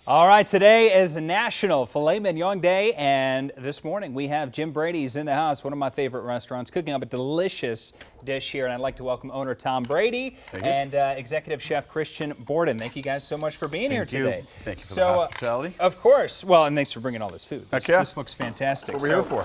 All right, today is National Filet Mignon Day, and this morning we have Jim Brady's in the house, one of my favorite restaurants, cooking up a delicious dish here, and I'd like to welcome owner Tom Brady and executive chef Christian Borden. Thank you guys so much for being here today. Thank you for the hospitality. Of course. Well, and thanks for bringing all this food. Heck yeah. This looks fantastic. That's what we're here for.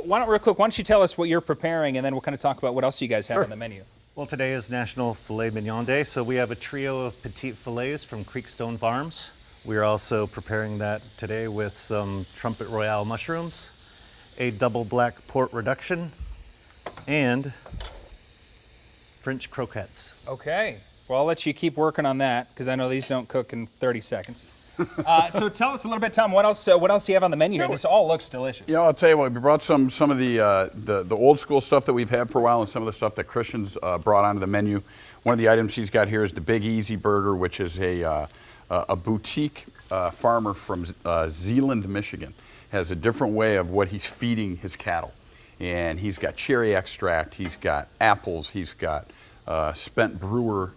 Why don't you tell us what you're preparing, and then we'll kind of talk about what else you guys have on the menu. Well, today is National Filet Mignon Day, so we have a trio of petite fillets from Creekstone Farms. We're also preparing that today with some Trumpet Royale mushrooms, a double black port reduction, and French croquettes. Okay. Well, I'll let you keep working on that because I know these don't cook in 30 seconds. So tell us a little bit, Tom. What else do you have on the menu here? This all looks delicious. Yeah, I'll tell you what. We brought some of the old school stuff that we've had for a while, and some of the stuff that Christian's brought onto the menu. One of the items he's got here is the Big Easy Burger, which is a boutique farmer from Zeeland, Michigan. Has a different way of what he's feeding his cattle, and he's got cherry extract, he's got apples, he's got spent brewer,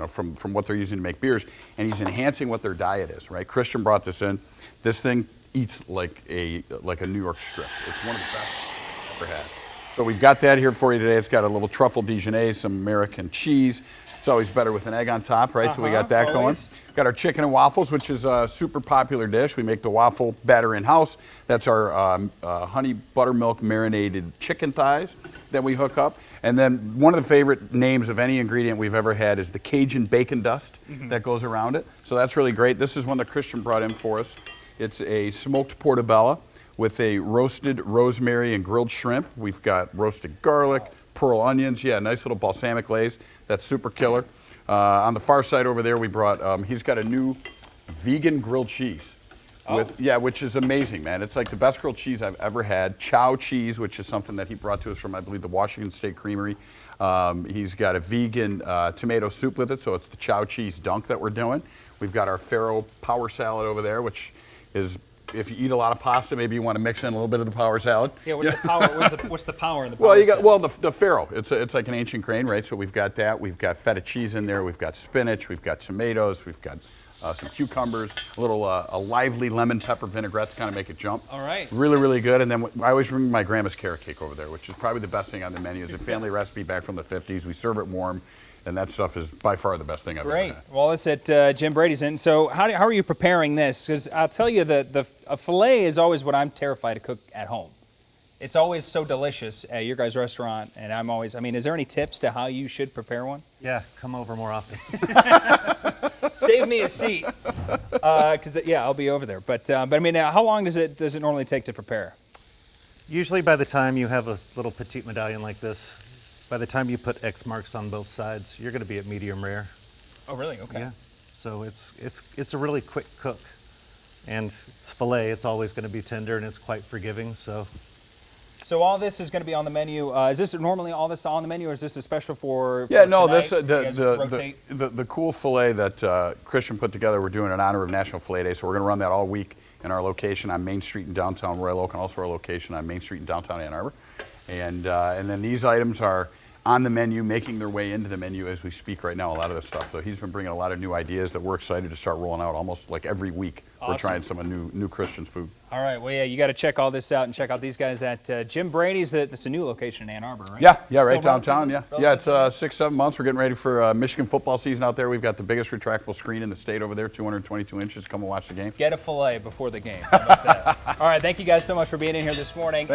from what they're using to make beers, and he's enhancing what their diet is. Right? Christian brought this in. This thing eats like a New York strip. It's one of the best I've ever had. So we've got that here for you today. It's got a little truffle Dijonnaise, some American cheese. It's always better with an egg on top, right? So we got that going. Got our chicken and waffles, which is a super popular dish. We make the waffle batter in-house. That's our honey buttermilk marinated chicken thighs that we hook up. And then one of the favorite names of any ingredient we've ever had is the Cajun bacon dust that goes around it. So that's really great. This is one that Christian brought in for us. It's a smoked portobello with a roasted rosemary and grilled shrimp. We've got roasted garlic, pearl onions, nice little balsamic glaze. That's super killer. On the far side over there, we brought, he's got a new vegan grilled cheese. Which is amazing, man. It's like the best grilled cheese I've ever had. Chow cheese, which is something that he brought to us from, I believe, the Washington State Creamery. He's got a vegan tomato soup with it, so it's the chow cheese dunk that we're doing. We've got our Faro power salad over there, which is, if you eat a lot of pasta, maybe you want to mix in a little bit of the power salad. Yeah, what's the power in the power salad? The Faro. It's like an ancient grain, right? So we've got that. We've got feta cheese in there. We've got spinach. We've got tomatoes. We've got some cucumbers, a lively lemon pepper vinaigrette to kind of make it jump. All right. Really, really good. And then I always bring my grandma's carrot cake over there, which is probably the best thing on the menu. It's a family recipe back from the 50s. We serve it warm. And that stuff is by far the best thing I've ever had. Well, it's at Jim Brady's. And so how are you preparing this? Because I'll tell you, a filet is always what I'm terrified to cook at home. It's always so delicious at your guys' restaurant. And is there any tips to how you should prepare one? Yeah, come over more often. Save me a seat. Because, I'll be over there. But how long does it normally take to prepare? Usually by the time you have a little petite medallion like this, by the time you put X marks on both sides, you're going to be at medium rare. Oh, really? Okay. Yeah. So it's a really quick cook, and it's filet. It's always going to be tender, and it's quite forgiving. So all this is going to be on the menu. Is this normally all this on the menu, or is this a special for? Yeah, no. Tonight? The cool filet that Christian put together. We're doing in honor of National Filet Day, so we're going to run that all week in our location on Main Street in downtown Royal Oak, and also our location on Main Street in downtown Ann Arbor. And then these items are on the menu, making their way into the menu as we speak right now, a lot of this stuff. So he's been bringing a lot of new ideas that we're excited to start rolling out almost like every week. Awesome. We're trying some new Christian's food. All right, well, you got to check all this out and check out these guys at Jim Brady's. It's a new location in Ann Arbor, right? Yeah, right downtown, Yeah, it's 6-7 months. We're getting ready for Michigan football season out there. We've got the biggest retractable screen in the state over there, 222 inches. Come and watch the game. Get a filet before the game. How about that? All right, thank you guys so much for being in here this morning.